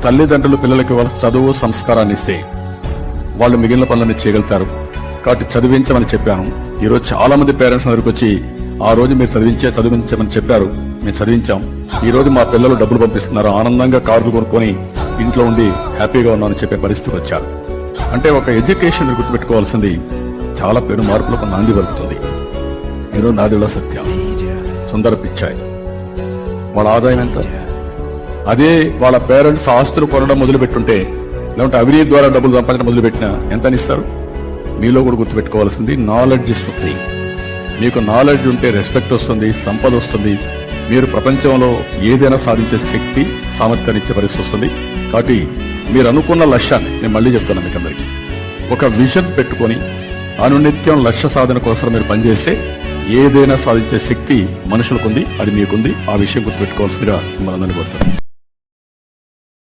తల్లిదండ్రులు పిల్లలకి వాళ్ళ చదువు సంస్కారాన్ని ఇస్తే వాళ్ళు మిగిలిన పనులన్నీ చేయగలుగుతారు. కాబట్టి చదివించమని చెప్పాను. ఈరోజు చాలా మంది పేరెంట్స్ దగ్గరికి వచ్చి ఆ రోజు మీరు చదివించమని చెప్పారు, మేము చదివించాం, ఈ రోజు మా పిల్లలు డబ్బులు పంపిస్తున్నారు, ఆనందంగా కార్లు కొనుక్కొని ఇంట్లో ఉండి హ్యాపీగా ఉన్నామని చెప్పే పరిస్థితికి వచ్చారు. అంటే ఒక ఎడ్యుకేషన్ గుర్తుపెట్టుకోవాల్సింది చాలా పేరు మార్పులకు నాంది పలుకుతుంది. ఈరోజు నాదిలో సత్యం, సుందర పిచ్చాయి, వాళ్ళ ఆదాయం ఎంత? అదే వాళ్ళ పేరెంట్స్ ఆస్తులు కొనడం మొదలుపెట్టుంటే, లేదంటే అవినీతి ద్వారా డబ్బులు సంపాదించడం మొదలుపెట్టినా ఎంత ఇస్తారు? మీలో కూడా గుర్తుపెట్టుకోవాల్సింది నాలెడ్జ్ ఇస్తుంది. మీకు నాలెడ్జ్ ఉంటే రెస్పెక్ట్ వస్తుంది, సంపద వస్తుంది, మీరు ప్రపంచంలో ఏదైనా సాధించే శక్తి సామర్థ్యాన్ని ఇచ్చే పరిస్థితి వస్తుంది. కాబట్టి మీరు అనుకున్న లక్ష్యాన్ని నేను మళ్ళీ చెప్తాను మీకు అందరికీ, ఒక విజన్ పెట్టుకుని అనునిత్యం లక్ష్య సాధన కోసం మీరు పనిచేస్తే ఏదైనా సాధించే శక్తి మనుషులకుంది, అది మీకుంది. ఆ విషయం గుర్తుపెట్టుకోవాల్సిందిగా మిమ్మల్ని అందరినీ కోరుతాను.